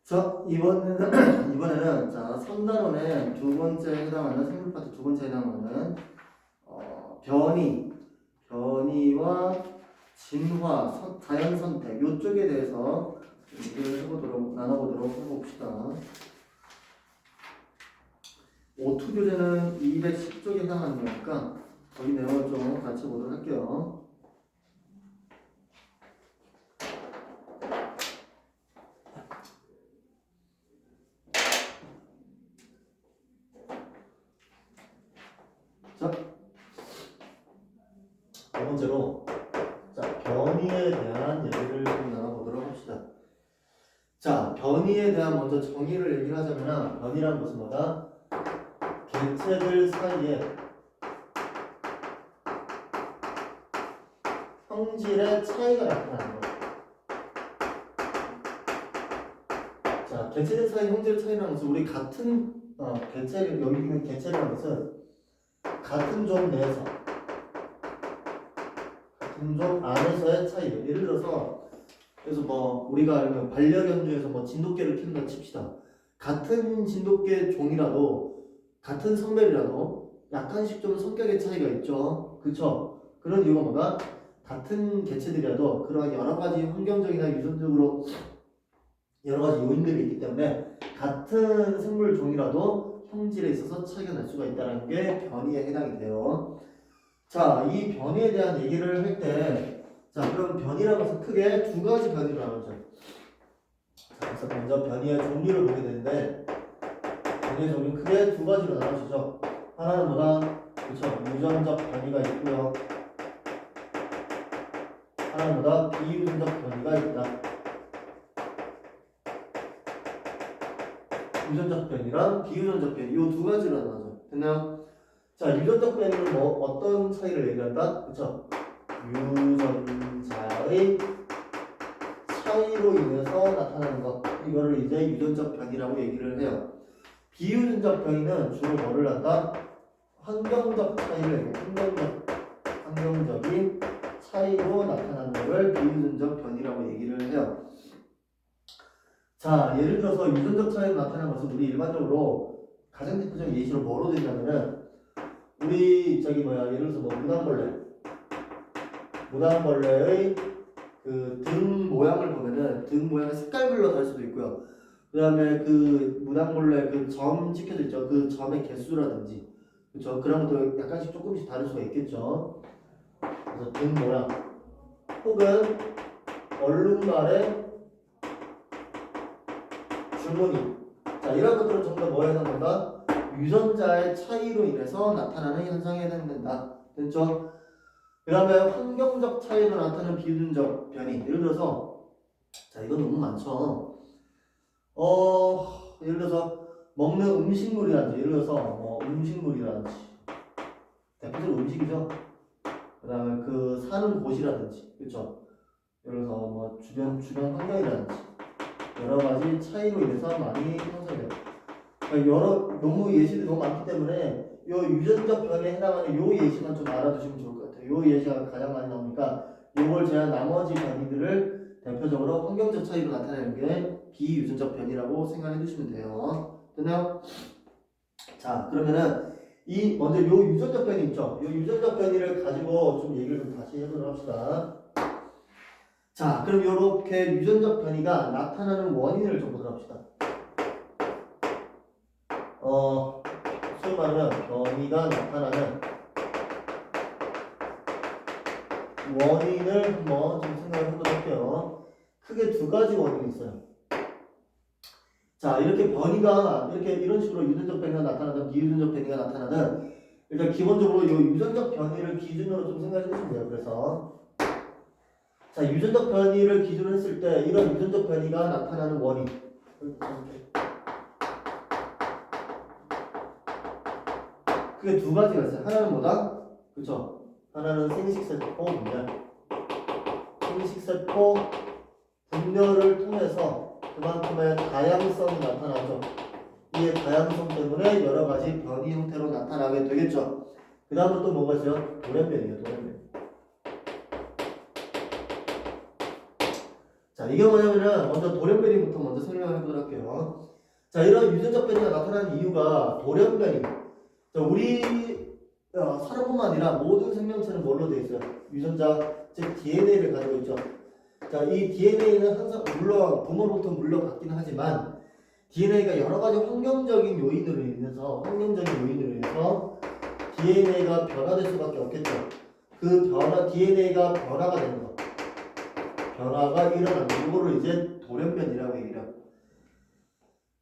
자, 이번에는 자, 3단원의 두 번째 해당하는 생물 파트 두 번째 해당하는 변이와 진화, 자연 선택 요쪽에 대해서 얘기를 나눠보도록 해봅시다. 오투 교재는 210쪽에 해당하는 거니까 거기 내용을 좀 같이 보도록 할게요. 자, 두 번째로 자, 변이에 대한 얘기를 좀 나눠보도록 합시다. 자, 변이에 대한 먼저 정의를 얘기를 하자면 변이란 것은 뭐다? 개체들 사이에 성질의 차이가 나타나는 것. 자, 개체들 사이 성질의 차이라는 것은 우리 같은 개체를 여기 있는 개체라는 것은 같은 종 내에서 같은 종 안에서의 차이예요. 예를 들어서 그래서 뭐 우리가 알면 반려견 중에서 뭐 진돗개를 키운다 칩시다. 같은 진돗개 종이라도 같은 성별이라도 약간씩 좀 성격의 차이가 있죠. 그쵸? 그런 이유가 뭐다? 같은 개체들이라도 그러한 여러 가지 환경적이나 유전적으로 여러 가지 요인들이 있기 때문에 같은 생물 종이라도 형질에 있어서 차이가 날 수가 있다는 게 변이에 해당이 돼요. 자, 이 변이에 대한 얘기를 할 때, 자, 그럼 변이라는 것은 크게 두 가지 변이로 나누죠. 자, 그래서 먼저 변이의 종류를 보게 되는데, 변이의 종류는 크게 두 가지로 나눠지죠. 하나는 뭐다? 그렇죠. 유전적 변이가 있고요. 하나는 뭐다? 비유전적 변이가 있다. 유전적 변이랑 비유전적 변이, 이 두 가지로 나눠져. 됐나요? 자, 유전적 변이는 뭐 어떤 차이를 얘기한다? 그쵸? 유전자의 차이로 인해서 나타나는 것, 이거를 이제 유전적 변이라고 얘기를 해요. 비유전적 변이는 주로 뭐를 한다? 환경적 차이를 얘기해요. 환경적인 차이로 나타나는 것을 비유전적 변이라고 얘기를 해요. 자, 예를 들어서 유전적 차이로 나타나는 것은 우리 일반적으로 가장 대표적인 예시로 뭐로 되냐면은 우리 예를 들어서 뭐 무당벌레의 그 등 모양을 보면은 등 모양이 색깔별로 다를 수도 있고요. 그 다음에 그 무당벌레 그 점 찍혀져 있죠. 그 점의 개수라든지 그렇죠. 그런 것도 약간씩 조금씩 다를 수가 있겠죠. 그래서 등 모양 혹은 얼룩말의 주머니, 자 이런 것들은 전부 다 뭐에 해당된다? 유전자의 차이로 인해서 나타나는 현상에 해당된다. 됐죠? 그 다음에 환경적 차이로 나타나는 비유전적 변이. 예를 들어서 자 이건 너무 많죠. 예를 들어서 먹는 음식물이라든지 예를 들어서 뭐 음식물이라든지 대표적으로 음식이죠. 그 다음에 그 사는 곳이라든지 그렇죠. 예를 들어서 뭐 주변 환경이라든지 여러 가지 차이로 인해서 많이 형성돼요. 그러니까 너무 예시들이 너무 많기 때문에 요 유전적 변이에 해당하는 요 예시만 좀 알아두시면 좋을 것 같아요. 요 예시가 가장 많이 나오니까 요걸 제한 나머지 변이들을 대표적으로 환경적 차이로 나타내는 게 비유전적 변이라고 생각해 두시면 돼요. 됐나요? 자, 그러면은 먼저 요 유전적 변이 있죠? 요 유전적 변이를 가지고 좀 얘기를 좀 다시 해보도록 합시다. 자, 그럼 요렇게 유전적 변이가 나타나는 원인을 좀 보도록 합시다. 소위 말하면 변이가 나타나는 원인을 한번 좀 생각해 보도록 할게요. 크게 두 가지 원인이 있어요. 자, 이렇게 변이가 이런 식으로 유전적 변이가 나타나든 비유전적 변이가 나타나든 일단 기본적으로 이 유전적 변이를 기준으로 좀 생각해 주시면 돼요. 그래서 자, 유전적 변이를 기준으로 했을 때 이런 유전적 변이가 나타나는 원인 그게 두 가지가 있어요. 하나는 뭐다? 그쵸? 하나는 생식세포 분열. 생식세포 분열을 통해서 그만큼의 다양성이 나타나죠. 이 다양성 때문에 여러 가지 변이 형태로 나타나게 되겠죠. 그 다음은 또 뭐가 있어요? 돌연변이에요. 돌연변이. 자, 이게 뭐냐면은 먼저 돌연변이부터 먼저 설명을 해보도록 할게요. 자, 이런 유전적 변이가 나타나는 이유가 돌연변이. 자, 우리 사람뿐만 아니라 모든 생명체는 뭘로 되어 있어요? 유전자, 즉 DNA를 가지고 있죠. 자, 이 DNA는 항상 물론 부모로부터 물려받긴 하지만 DNA가 여러 가지 환경적인 요인으로 인해서 DNA가 변화될 수밖에 없겠죠. 그 DNA가 변화가 되는 거, 변화가 일어나는 거, 이거를 이제 돌연변이라고 얘기를 해요.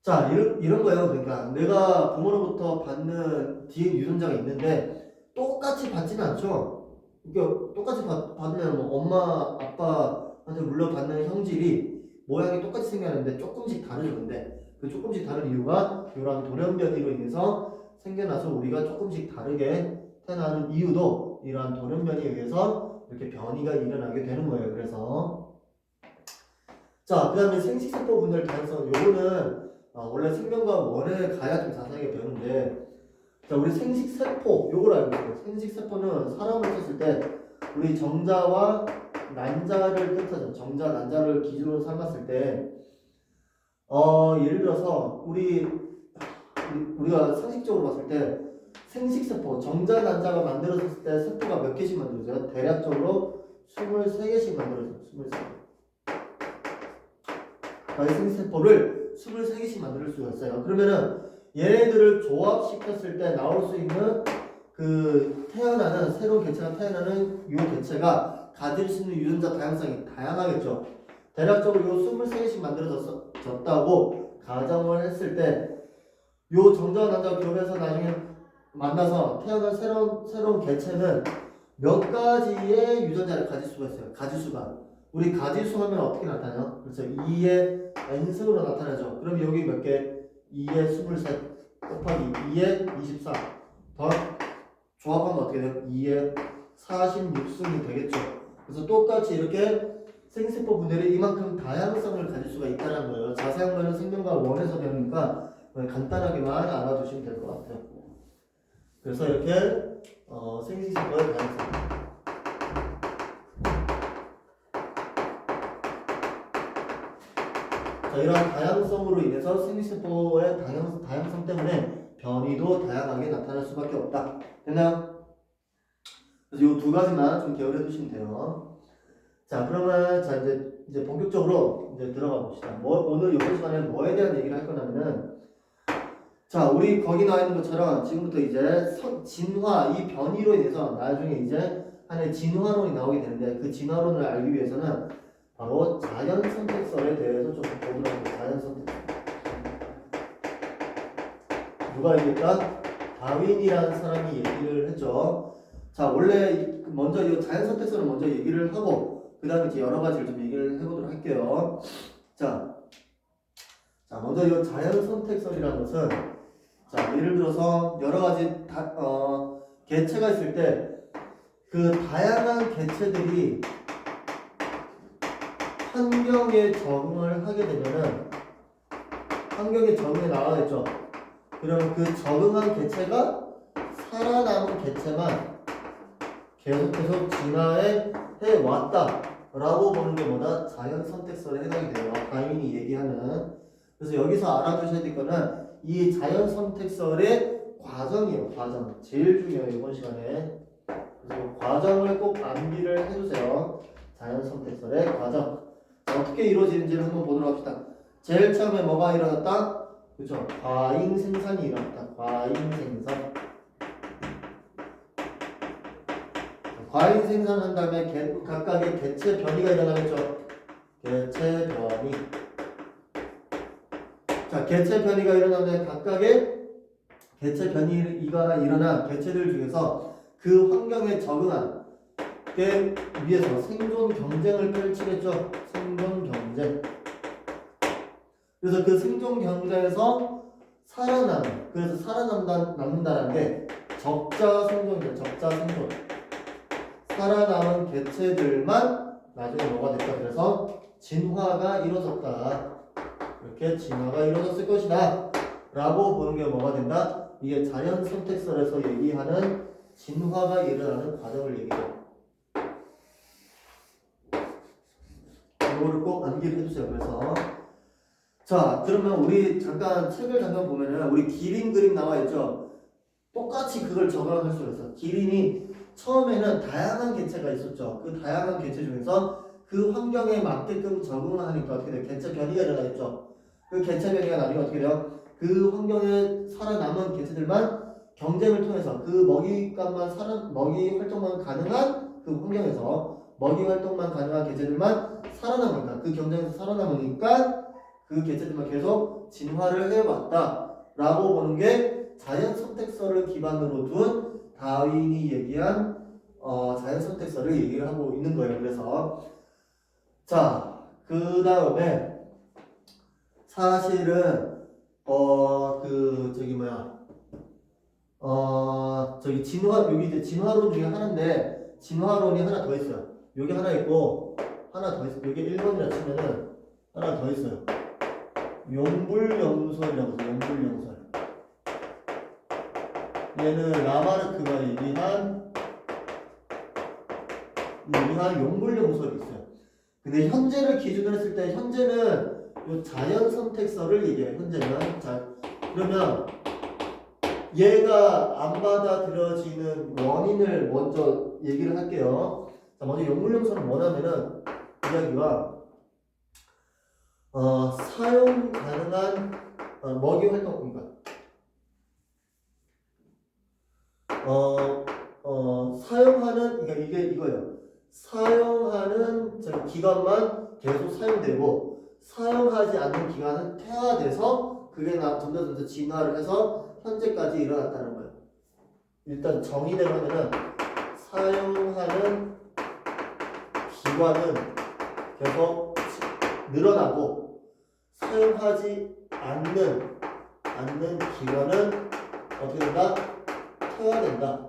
자, 이런 거예요. 그러니까 내가 부모로부터 받는 DNA 유전자가 있는데 똑같이 받지는 않죠. 그러니까 똑같이 받으면 뭐 엄마, 아빠한테 물려받는 형질이 모양이 똑같이 생겼는데 조금씩 다르죠. 근데 그 조금씩 다른 이유가 이런 돌연변이로 인해서 생겨나서 우리가 조금씩 다르게 태어나는 이유도 이러한 돌연변이에 의해서 이렇게 변이가 일어나게 되는 거예요. 그래서 자, 그 다음에 생식세포 분열 다양성, 요거는 원래 생명과학원에 가야 좀 자세하게 배우는데, 자, 우리 생식세포 요걸 알고 있어요. 생식세포는 사람을 썼을 때 우리 정자와 난자를 뜻하죠. 정자, 난자를 기준으로 삼았을 때 예를 들어서 우리가 상식적으로 봤을 때 생식세포, 정자, 난자가 만들어졌을 때 세포가 몇 개씩 만들어져요? 대략적으로 23개씩 만들어져요. 23개. 생식세포를 23개씩 만들 수가 있어요. 그러면은 얘네들을 조합시켰을 때 나올 수 있는 새로운 개체가 태어나는 이 개체가 가질 수 있는 유전자 다양성이 다양하겠죠. 대략적으로 요 23개씩 만들어졌다고 가정을 했을 때 요 정자와 난자가 결합해서 나중에 만나서 태어난 새로운 개체는 몇 가지의 유전자를 가질 수가 있어요. 가지수가. 우리 가지수 하면 어떻게 나타나요? 그렇죠. 2의 n승으로 나타나죠. 그럼 여기 몇 개? 2의 23 곱하기 2의 24 더 조합하면 어떻게 돼요? 2의 46승이 되겠죠. 그래서 똑같이 이렇게 생세포 분열이 이만큼 다양성을 가질 수가 있다는 거예요. 자세한 거는 생명과학 원에서 배우니까 간단하게만 알아두시면 될 것 같아요. 그래서 이렇게 생식세포의 다양성. 자, 이런 다양성으로 인해서 생식세포의 다양성 때문에 변이도 다양하게 나타날 수밖에 없다. 됐나요? 그래서 이 두 가지만 좀 기억해 두시면 돼요. 자, 그러면 이제 본격적으로 이제 들어가 봅시다. 오늘 이번 시간에 뭐에 대한 얘기를 할 거냐면은, 자, 우리 거기 나와 있는 것처럼 지금부터 이제 진화, 이 변이로 인해서 나중에 이제 하나의 진화론이 나오게 되는데, 그 진화론을 알기 위해서는 바로 자연선택설에 대해서 좀 보도록 하겠습니다. 자연선택설. 누가 얘기했다? 다윈이라는 사람이 얘기를 했죠. 자, 원래 먼저 이 자연선택설을 먼저 얘기를 하고 그 다음에 이제 여러 가지를 좀 얘기를 해보도록 할게요. 자, 먼저 이 자연선택설이라는 것은, 자, 예를 들어서 여러 가지 개체가 있을 때 그 다양한 개체들이 환경에 적응을 하게 되면은 환경에 적응해 나가겠죠. 그럼 그 적응한 개체가 살아남은 개체만 계속해서 진화해 왔다 라고 보는 게 뭐다? 자연선택설에 해당이 돼요. 다윈이 얘기하는. 그래서 여기서 알아두셔야 될 거는 이 자연선택설의 과정이에요. 과정. 제일 중요해요. 이번 시간에. 그래서 과정을 꼭 암기를 해주세요. 자연선택설의 과정. 어떻게 이루어지는지를 한번 보도록 합시다. 제일 처음에 뭐가 일어났다? 그죠? 과잉 생산이 일어났다. 과잉 생산. 과잉 생산한 다음에 각각의 개체 변이가 일어나겠죠. 개체 변이. 자, 개체 변이가 일어나면 각각의 개체 변이가 일어난 개체들 중에서 그 환경에 적응한 게 위해서 생존 경쟁을 펼치겠죠. 생존 경쟁. 그래서 그 생존 경쟁에서 그래서 살아남는다는 게 적자 생존이죠. 적자 생존. 살아남은 개체들만 나중에 뭐가 될까? 그래서 진화가 이루어졌다. 이렇게 진화가 이루어졌을 것이다 라고 보는 게 뭐가 된다? 이게 자연선택설에서 얘기하는 진화가 일어나는 과정을 얘기해요. 요거를 꼭 암기를 해주세요. 그래서 자, 그러면 우리 잠깐 책을 잠깐 보면은 우리 기린 그림 나와 있죠. 똑같이 그걸 적용할 수가 있어. 기린이 처음에는 다양한 개체가 있었죠. 그 다양한 개체 중에서 그 환경에 맞게끔 적응을 하니까 어떻게 돼요? 개체 변이가 일어나겠죠. 그 개체 변이가 나중에 어떻게 돼요? 그 환경에 살아남은 개체들만 경쟁을 통해서 그 먹이 활동만 가능한 그 환경에서 먹이 활동만 가능한 개체들만 살아남으니까 그 경쟁에서 살아남으니까 그 개체들만 계속 진화를 해왔다라고 보는 게 자연 선택설을 기반으로 둔 다윈이 얘기한 자연 선택설을 얘기를 하고 있는 거예요. 그래서 자, 그 다음에 사실은 저기 여기 이제 진화론 중에 하나인데 진화론이 하나 더 있어요. 여기 하나 있고 하나 더 있어요. 여기 1번이라 치면은 하나 더 있어요. 용불용설이라고 해서 용불용설. 얘는 라마르크가 얘기한 용불용설이 있어요. 근데 현재를 기준으로 했을 때 현재는 요 자연 선택설을 얘기해요. 현재는. 자, 그러면 얘가 안 받아들여지는 원인을 먼저 얘기를 할게요. 자, 먼저 용불용설은 뭐냐면은 이야기가 사용 가능한 먹이 활동인가? 사용하는 그러니까 이게 이거예요. 사용하는 기간만 계속 사용되고 사용하지 않는 기간은 퇴화돼서 그게 점점 진화를 해서 현재까지 일어났다는 거예요. 일단 정의대로 하면은 사용하는 기간은 계속 늘어나고 사용하지 않는 기간은 어떻게 된다? 퇴화된다.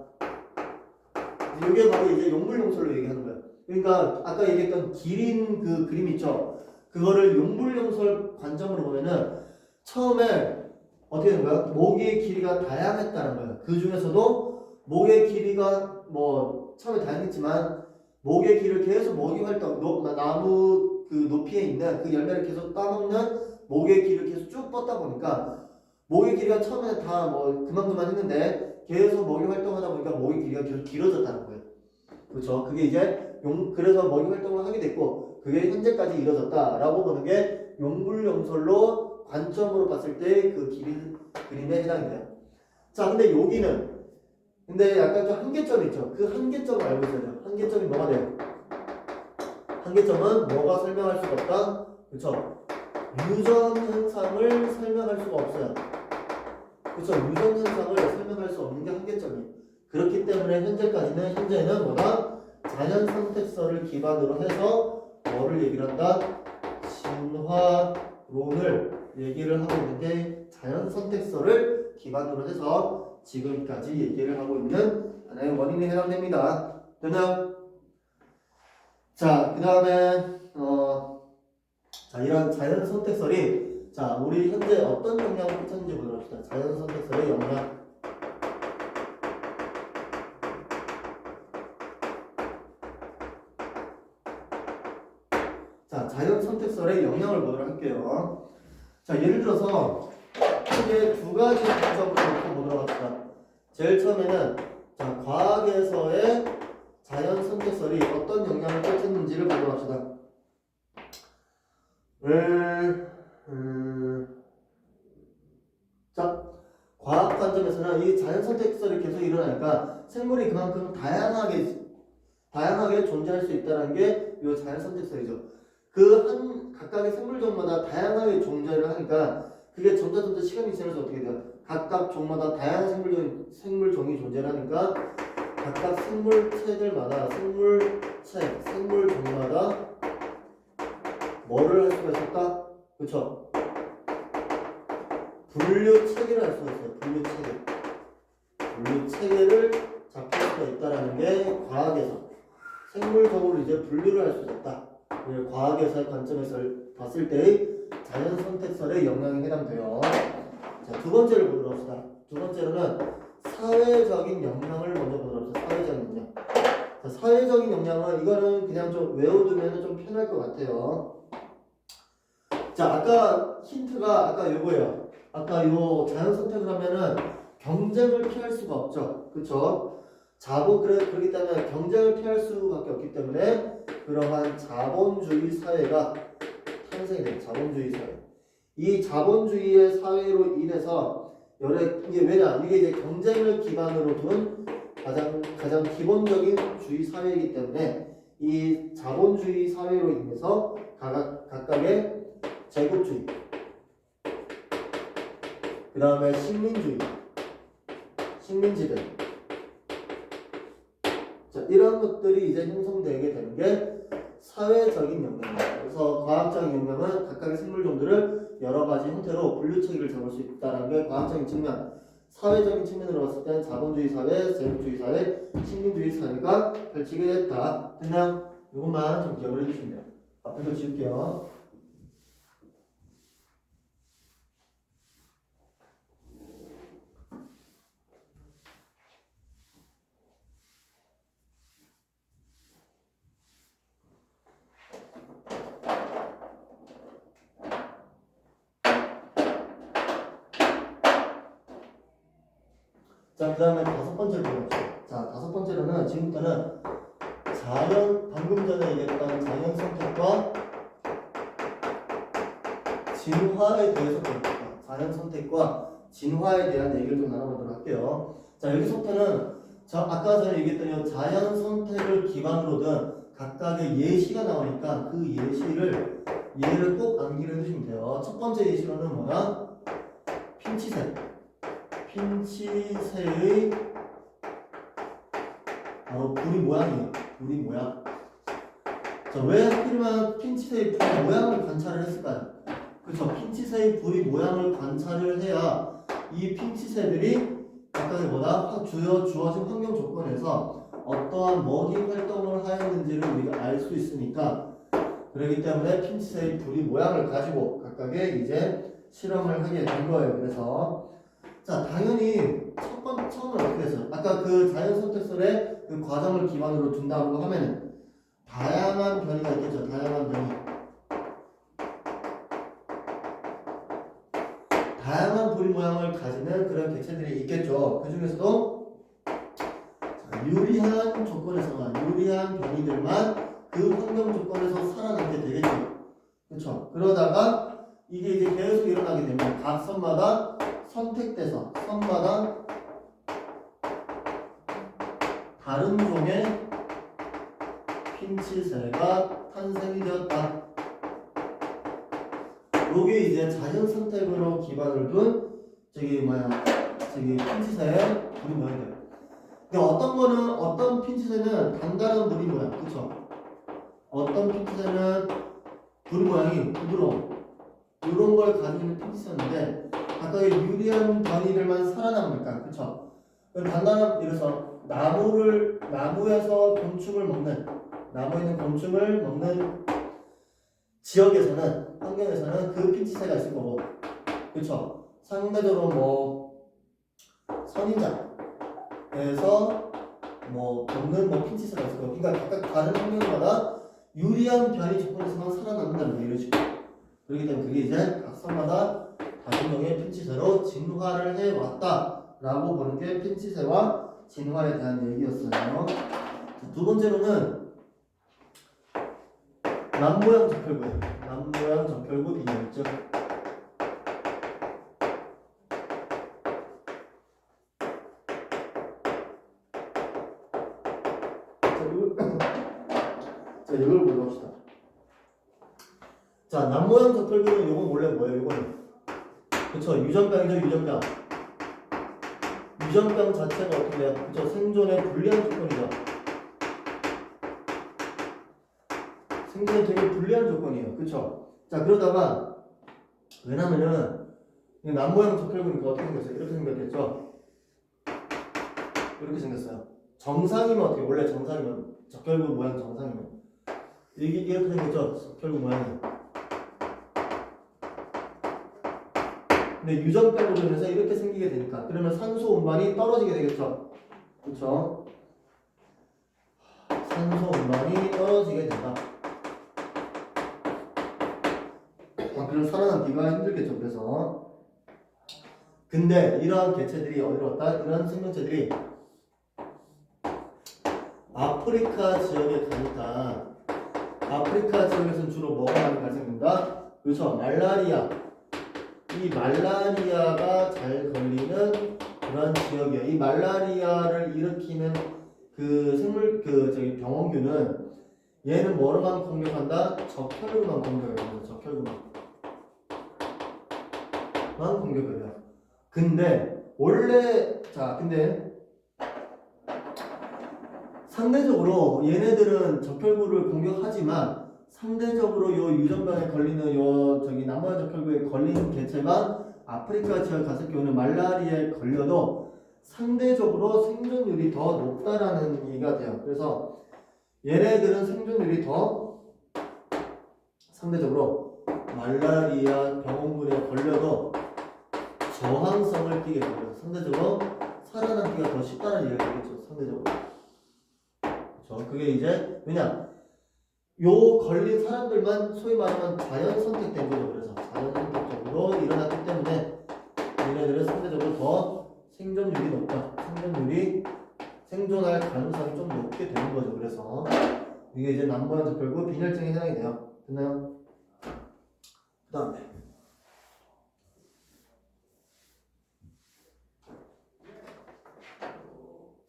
이게 바로 이제 용불용설로 얘기하는 거예요. 그러니까 아까 얘기했던 기린 그 그림 있죠? 그거를 용불용설 관점으로 보면은 처음에 어떻게 된 거야? 모기의 길이가 다양했다는 거예요. 그 중에서도 모기의 길이가 뭐 처음에 다양했지만 모기의 길을 계속 먹이 활동, 나무 그 높이에 있는 그 열매를 계속 따먹는 모기의 길을 계속 쭉 뻗다 보니까 모기의 길이가 처음에는 다 뭐 그만두만 했는데 계속 먹이 활동하다 보니까 모기 길이가 계속 길어졌다는 거예요. 그렇죠? 그게 이제 그래서 먹이 활동을 하게 됐고 그게 현재까지 이뤄졌다라고 보는 게 용불용설로 관점으로 봤을 때 그 그림에 해당이 돼요. 자, 근데 여기는 근데 약간 좀 한계점이 있죠. 그 한계점을 알고 있어야죠. 한계점이 뭐가 돼요? 한계점은 뭐가 설명할 수가 없다. 그렇죠? 유전 현상을 설명할 수가 없어요. 그렇죠? 유전 현상을 설명할 수 없는 게 한계점이에요. 그렇기 때문에 현재는 뭐다? 자연 선택설을 기반으로 해서 뭐를 얘기를 한다? 진화론을 얘기를 하고 있는 게 자연 선택설을 기반으로 해서 지금까지 얘기를 하고 있는 하나의 원인에 해당됩니다. 됐나요? 자, 그 다음에 자, 이런 자연 선택설이 자, 우리 현재 어떤 영향을 끼쳤는지 보도록 합시다. 자연 선택설의 영향. 자, 자연 선택설의 영향을 보도록 할게요. 자, 예를 들어서 크게 두 가지 관점으로 놓고 보도록 합시다. 제일 처음에는 자, 과학에서의 자연 선택설이 어떤 영향을 끼쳤는지를 보도록 합시다. 자, 과학 관점에서는 이 자연 선택설이 계속 일어나니까 생물이 그만큼 다양하게 존재할 수 있다는 게 이 자연 선택설이죠. 그 각각의 생물종마다 다양하게 존재를 하니까 그게 점점 시간이 지나서 어떻게 돼요? 각각 종마다 다양한 생물종이 존재를 하니까 각각 생물종마다 뭐를 할 수가 있었다? 그쵸? 분류 체계를 할 수가 있어요. 분류 체계를 잡힐 수가 있다는 게 과학에서 생물적으로 이제 분류를 할 수가 있다. 과학에서의 관점에서 봤을 때의 자연 선택설의 영향에 해당돼요. 자, 두 번째를 보도록 합시다. 두 번째로는 사회적인 영향을 먼저 보도록 합시다. 사회적인 영향. 자, 사회적인 영향은 이거는 그냥 좀 외워두면 좀 편할 것 같아요. 자, 아까 힌트가 아까 요거예요. 아까 요 자연 선택을 하면은 경쟁을 피할 수가 없죠. 그쵸? 그렇기 때문에 경쟁을 피할 수밖에 없기 때문에 그러한 자본주의 사회가 탄생이 돼요. 자본주의 사회. 이 자본주의의 사회로 인해서 이게 왜냐? 이게 이제 경쟁을 기반으로 둔 가장 기본적인 주의 사회이기 때문에 이 자본주의 사회로 인해서 각각의 제국주의, 그 다음에 식민주의, 식민지배, 자, 이런 것들이 이제 형성되게 되는 게 사회적인 영역입니다. 그래서 과학적인 영역은 각각의 생물종들을 여러 가지 형태로 분류체계를 잡을 수 있다는 게 과학적인 측면. 사회적인 측면으로 봤을 땐 자본주의 사회, 제국주의 사회, 식민주의 사회가 펼치게 됐다. 그냥 이것만 좀 기억을 해주시면 돼요. 앞에서 지울게요. 자, 그 다음에 다섯 번째로 보겠습니다. 자, 다섯 번째로는 지금부터는 방금 전에 얘기했던 자연 선택과 진화에 대해서 배웁니다. 자연 선택과 진화에 대한 얘기를 좀 나눠보도록 할게요. 자, 여기서부터는 아까 전에 얘기했던 이 자연 선택을 기반으로 든 각각의 예시가 나오니까 그 예를 꼭 암기를 해주시면 돼요. 첫 번째 예시로는 뭐야? 핀치새의 바로 부리 모양이에요. 부리 모양. 자, 왜 하필이면 핀치새의 부리 모양을 관찰을 했을까요? 그렇죠. 핀치새의 부리 모양을 관찰을 해야 이 핀치새들이 각각의 주어진 환경 조건에서 어떠한 먹이 활동을 하였는지를 우리가 알 수 있으니까, 그렇기 때문에 핀치새의 부리 모양을 가지고 각각의 이제 실험을 하게 된 거예요. 그래서 자, 당연히 처음에 어떻게 됐어요? 아까 그 자연 선택설의 그 과정을 기반으로 둔다고 하면은 다양한 변이가 있겠죠. 다양한 부리 모양을 가지는 그런 개체들이 있겠죠. 그 중에서도 유리한 변이들만 그 환경 조건에서 살아남게 되겠죠. 그렇죠. 그러다가 이게 이제 계속 일어나게 되면 각 선마다 선택돼서 선마다 다른 종의 핀치새가 탄생이 되었다. 요게 이제 자연 선택으로 기반을 둔 핀치새의 부리 모양이에요. 그러니까 어떤 핀치새는 단단한 부리 모양, 그렇죠? 어떤 핀치새는 부리 모양이 부드러운 이런 걸 가지고 있는 핀치새인데 각각의 유리한 변이들만 살아남으니까, 그쵸? 단단한, 이래서 나무에서 나무에 있는 곤충을 먹는 지역에서는, 환경에서는 그 핀치새가 있을 거고, 그쵸? 상대적으로 선인장에서 먹는 핀치새가 있을 거고, 그러니까 각각 다른 환경마다 유리한 변이 조건에서만 살아남는다는 이런 식으로. 그렇기 때문에 그게 이제 각 선마다 다른 종의 핀치새로 진화를 해왔다라고 보는 게 핀치새와 진화에 대한 얘기였어요. 두 번째로는 남모양 적혈구예요. 남모양 적혈구 비뇨기증. 자, 이걸 보도록 합시다. 자, 남모양 적혈구는 이건 원래 뭐예요? 이거는 그쵸, 유전병이죠. 유전병 자체가 어떻게 돼요? 그쵸, 생존에 불리한 조건이죠. 생존에 되게 불리한 조건이에요. 그쵸? 자, 그러다가 왜냐면은 남모양 적혈구니까 어떻게 생겼어요? 이렇게 생겼겠죠? 이렇게 생겼어요. 정상이면 어떻게, 원래 정상이면 적혈구 모양 정상이면 이렇게 생겼죠? 적혈구 모양이. 근데 유전병으로 인해서 이렇게 생기게 되니까, 그러면 산소 운반이 떨어지게 되겠죠. 그렇죠? 산소 운반이 떨어지게 된다. 그런 살아남기가 힘들겠죠. 그래서 근데 이러한 개체들이 어디로 갔다? 이런 생명체들이 아프리카 지역에 가니까 아프리카 지역에서는 주로 뭐가 많이 발생된다? 그렇죠. 말라리아. 이 말라리아가 잘 걸리는 그런 지역이에요. 이 말라리아를 일으키는 그 생물 저기 병원균은 얘는 뭐로만 공격한다? 적혈구만 공격을 해요. 적혈구만 공격을 해요. 근데 원래 근데 상대적으로 얘네들은 적혈구를 공격하지만 상대적으로 요 유전병에 걸리는 요 저기 남아연 적혈구에 걸린 개체가 아프리카 지역 갔을 경우는 말라리아에 걸려도 상대적으로 생존율이 더 높다라는 얘기가 돼요. 그래서 얘네들은 생존율이 더 상대적으로 말라리아 병원군에 걸려도 저항성을 띠게 되고 상대적으로 살아남기가 더 쉽다는 얘기가 되겠죠. 상대적으로. 그렇죠. 그게 이제 왜냐 요 걸린 사람들만 소위 말하면 자연 선택된 거죠. 그래서 자연 선택적으로 일어났기 때문에 얘네들은 상대적으로 더 생존율이 높다. 생존할 가능성이 좀 높게 되는 거죠. 그래서 이게 이제 남부한 적혈구 빈혈증에 해당이 돼요. 됐나요? 그 다음에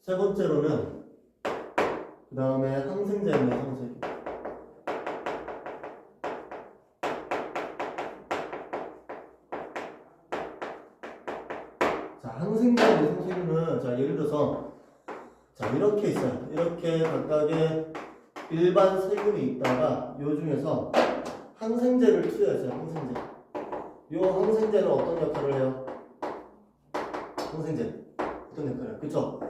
세 번째로는 그 다음에 항생제입니다. 항생제. 항생제의 내성세균은 예를 들어서 이렇게 있어요. 이렇게 각각의 일반 세균이 있다가 요 중에서 항생제를 투여했어요. 항생제. 요 항생제는 어떤 역할을 해요? 항생제 어떤 역할을 해요? 그쵸?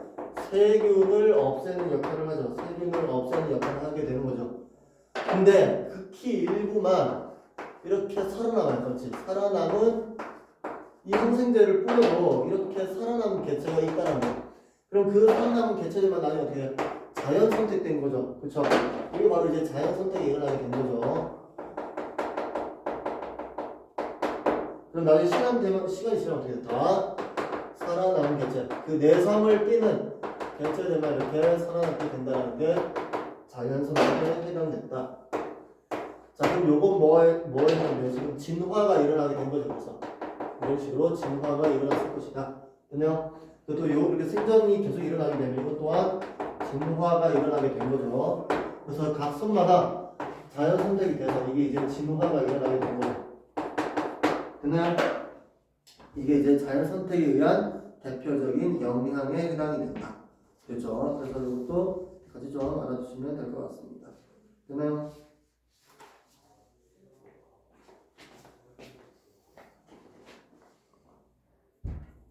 세균을 없애는 역할을 하죠. 세균을 없애는 역할을 하게 되는 거죠. 근데 극히 일부만 이렇게 살아남아요. 그렇지? 살아남은 이 항생제를 뿌려도 이렇게 살아남은 개체가 있다는 거예요. 그럼 그 살아남은 개체들만 나중에 어떻게 해요? 자연 선택된 거죠. 그쵸? 이게 바로 이제 자연 선택이 일어나게 된 거죠. 그럼 나중에 시간이 지나면 어떻게 돼? 다 살아남은 개체. 그 내성을 띠는 개체들만 이렇게 살아남게 된다는 게 자연 선택에 해당됐다. 자, 그럼 요건 뭐였냐면 지금 진화가 일어나게 된 거죠. 그래서 이런 식으로 진화가 일어났을 것이다. 됐나요? 또 이렇게 생존이 계속 일어나게 되면 이것 또한 진화가 일어나게 된 거죠. 그래서 각 선마다 자연 선택이 돼서 이게 이제 진화가 일어나게 된 거죠. 됐나요? 이게 이제 자연 선택에 의한 대표적인 영향에 해당이 된다. 됐죠? 그래서 이것도 같이 좀 알아두시면 될 것 같습니다. 됐나요?